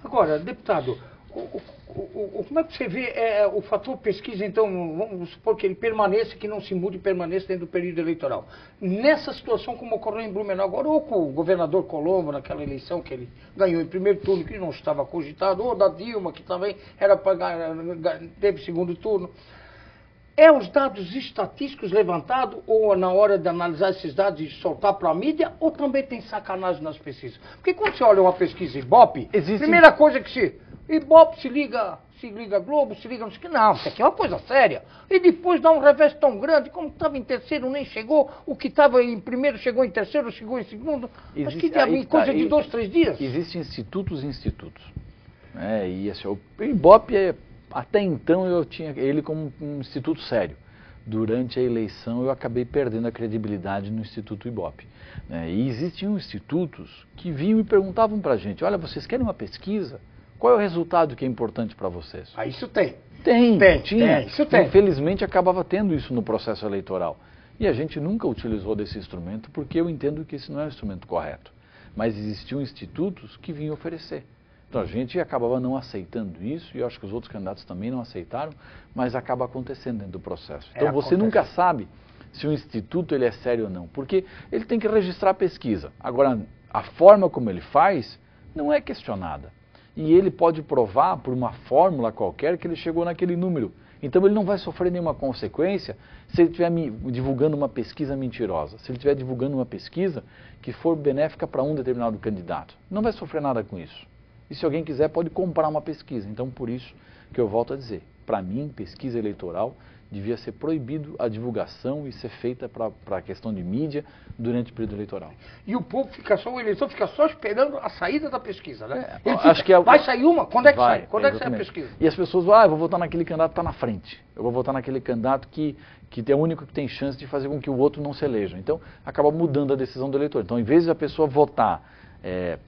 Agora, deputado, como é que você vê o fator pesquisa, então, vamos supor que ele permaneça, que não se mude e permaneça dentro do período eleitoral. Nessa situação como ocorreu em Blumenau agora, ou com o governador Colombo, naquela eleição que ele ganhou em primeiro turno, que não estava cogitado, ou da Dilma, que também era para teve segundo turno. É os dados estatísticos levantados, ou na hora de analisar esses dados e soltar para a mídia, ou também tem sacanagem nas pesquisas? Porque quando você olha uma pesquisa Ibope, primeira coisa que Ibope se liga Globo, se liga... Não, isso aqui é uma coisa séria. E depois dá um revés tão grande, como estava em terceiro, nem chegou, o que estava em primeiro chegou em terceiro, chegou em segundo. Mas que coisa de 2, 3 dias. Existem institutos e institutos. E assim, o Ibope, até então, eu tinha ele como um instituto sério. Durante a eleição, eu acabei perdendo a credibilidade no Instituto Ibope. E existiam institutos que vinham e perguntavam para a gente, olha, vocês querem uma pesquisa? Qual é o resultado que é importante para vocês? Isso tem. Tinha. Isso tem. Infelizmente, acabava tendo isso no processo eleitoral. E a gente nunca utilizou desse instrumento, porque eu entendo que esse não é o instrumento correto. Mas existiam institutos que vinham oferecer. Então a gente acabava não aceitando isso, e eu acho que os outros candidatos também não aceitaram, mas acaba acontecendo dentro do processo. Então você nunca sabe se o instituto ele é sério ou não, porque ele tem que registrar a pesquisa. Agora, a forma como ele faz não é questionada. E ele pode provar por uma fórmula qualquer que ele chegou naquele número. Então ele não vai sofrer nenhuma consequência se ele estiver divulgando uma pesquisa mentirosa, se ele estiver divulgando uma pesquisa que for benéfica para um determinado candidato. Não vai sofrer nada com isso. E se alguém quiser, pode comprar uma pesquisa. Então, por isso que eu volto a dizer, para mim, pesquisa eleitoral devia ser proibido a divulgação e ser feita para a questão de mídia durante o período eleitoral. E o povo o eleitor fica só esperando a saída da pesquisa, né? Acho que vai sair uma? Quando é que sai? Quando é que sai a pesquisa? E as pessoas vão, eu vou votar naquele candidato que está na frente. Eu vou votar naquele candidato que é o único que tem chance de fazer com que o outro não se eleja. Então, acaba mudando a decisão do eleitor. Então, em vez de a pessoa votar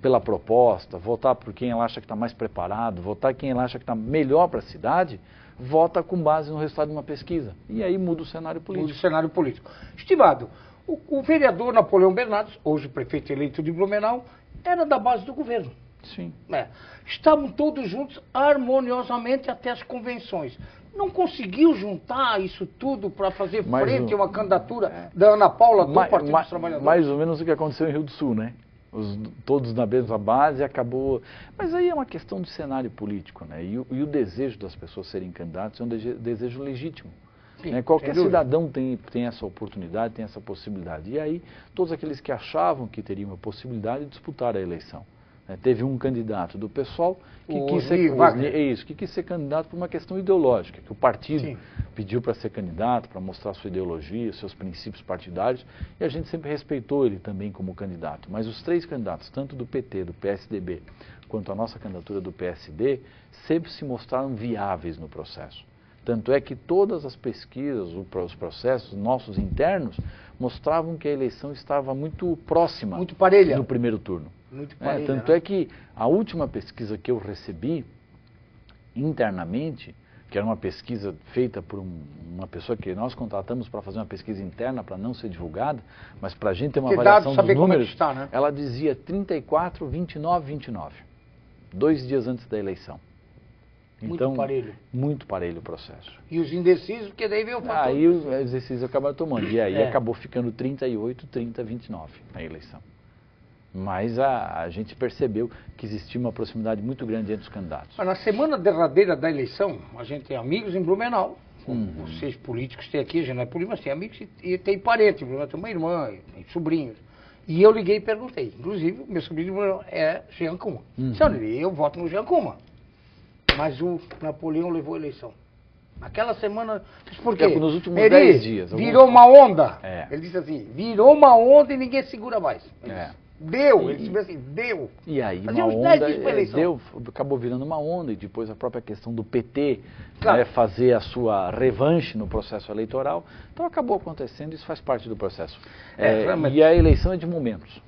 pela proposta, votar por quem ela acha que está mais preparado, votar quem ela acha que está melhor para a cidade, vota com base no resultado de uma pesquisa. E aí muda o cenário político. Muda o cenário político. Estimado, o vereador Napoleão Bernardes, hoje prefeito eleito de Blumenau, era da base do governo. Sim. Estavam todos juntos harmoniosamente até as convenções. Não conseguiu juntar isso tudo para fazer frente a uma candidatura da Ana Paula do Partido dos Trabalhadores? Mais ou menos o que aconteceu em Rio do Sul, né? Todos na mesma base, acabou... Mas aí é uma questão de cenário político, né? E o desejo das pessoas serem candidatos é um desejo legítimo. Sim, né? Qualquer cidadão tem essa oportunidade, tem essa possibilidade. E aí, todos aqueles que achavam que teriam a possibilidade de disputar a eleição. Teve um candidato do PSOL que quis ser candidato por uma questão ideológica, que o partido pediu para ser candidato, para mostrar sua ideologia, seus princípios partidários, e a gente sempre respeitou ele também como candidato. Mas os 3 candidatos, tanto do PT, do PSDB, quanto a nossa candidatura do PSD, sempre se mostraram viáveis no processo. Tanto é que todas as pesquisas, os processos nossos internos, mostravam que a eleição estava muito próxima muito parelha no primeiro turno. Muito parelha, tanto é que a última pesquisa que eu recebi internamente, que era uma pesquisa feita por uma pessoa que nós contratamos para fazer uma pesquisa interna para não ser divulgada, mas para a gente ter uma avaliação dos números, ela dizia 34, 29, 29, 2 dias antes da eleição. Então, muito parelho o processo. E os indecisos, porque daí veio o fator... Aí os indecisos acabaram tomando. E aí acabou ficando 38, 30, 29 na eleição. Mas a gente percebeu que existia uma proximidade muito grande entre os candidatos. Na semana derradeira da eleição, a gente tem amigos em Blumenau. Vocês políticos têm aqui, a gente não é político, mas tem amigos e tem parentes. Em Blumenau tem uma irmã, tem sobrinhos. E eu liguei e perguntei. Inclusive, meu sobrinho é Jean Kuma. Eu voto no Jean Kuma. Mas o Napoleão levou a eleição. Naquela semana... Por quê? Nos últimos 10 dias. Virou uma onda. Ele disse assim, virou uma onda e ninguém segura mais. Deu, ele disse assim, deu. E aí uma onda, acabou virando uma onda, e depois a própria questão do PT fazer a sua revanche no processo eleitoral. Então acabou acontecendo, isso faz parte do processo. E a eleição é de momentos.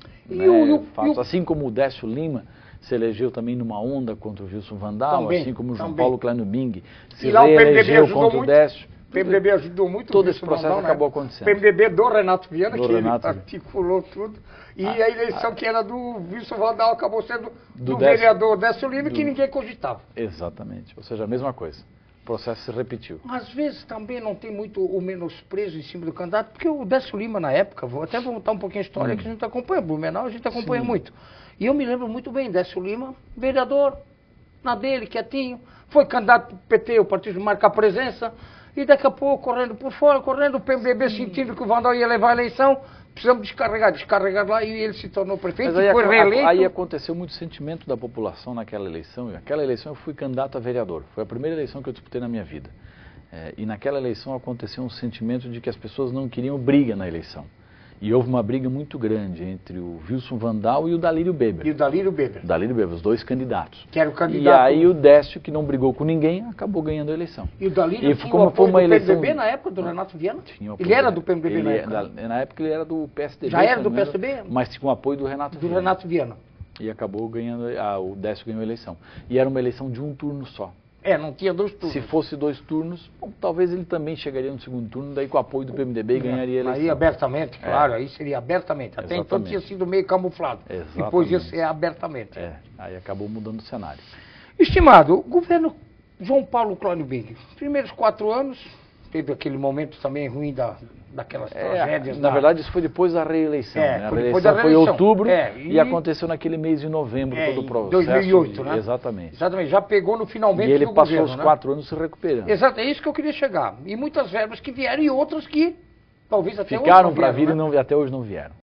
Assim como o Décio Lima se elegeu também numa onda contra o Wilson Wandal, assim como o João Paulo Clanubing se reelegeu contra o Décio. PMDB ajudou muito. Todo esse processo acabou né? acontecendo. PMDB do Renato Viana, do que Renato, ele articulou tudo. E a eleição que era do Wilson Vandal acabou sendo do vereador Décio Lima, que ninguém cogitava. Exatamente. Ou seja, a mesma coisa. O processo se repetiu. Às vezes também não tem muito o menosprezo em cima do candidato, porque o Décio Lima, na época, vou até voltar um pouquinho a história, que a gente acompanha, Blumenau a gente acompanha muito. E eu me lembro muito bem, Décio Lima, vereador, na dele, quietinho, foi candidato para o PT, o partido marca presença, e daqui a pouco, correndo por fora, correndo, o PMDB sentindo que o Vandal ia levar a eleição, precisamos descarregar lá, e ele se tornou prefeito, mas aí, foi reeleito. Aí aconteceu muito sentimento da população naquela eleição, e naquela eleição eu fui candidato a vereador, foi a primeira eleição que eu disputei na minha vida. E naquela eleição aconteceu um sentimento de que as pessoas não queriam briga na eleição. E houve uma briga muito grande entre o Wilson Vandal e o Dalírio Beber. E o Dalírio Beber. Dalírio Beber, os dois candidatos. Que era o candidato. E aí o Décio, que não brigou com ninguém, acabou ganhando a eleição. E o Dalírio tinha o apoio do PMDB na época do Renato Viana? Ele era do PMDB na época? Na época ele era do PSDB. Já era do PSDB? Mas tinha o apoio do Renato Viana. Do Renato Viana. E acabou ganhando, o Décio ganhou a eleição. E era uma eleição de um turno só. Não tinha 2 turnos. Se fosse 2 turnos, bom, talvez ele também chegaria no segundo turno, daí com o apoio do PMDB e ganharia a eleição. Aí abertamente, claro, aí seria abertamente. Até então tinha sido meio camuflado. Exatamente. Depois ia ser abertamente. Aí acabou mudando o cenário. Estimado, o governo João Paulo Clóvis Bing, primeiros 4 anos, teve aquele momento também ruim daquelas tragédias. Na verdade, isso foi depois da reeleição. Né? A reeleição foi em outubro e aconteceu naquele mês de novembro todo o processo. 2008, né? Exatamente. Exatamente, já pegou no finalmente do governo. E ele passou governo, os 4 anos se recuperando. Exato, é isso que eu queria chegar. E muitas verbas que vieram e outras que talvez até ficaram hoje para vir né? e até hoje não vieram.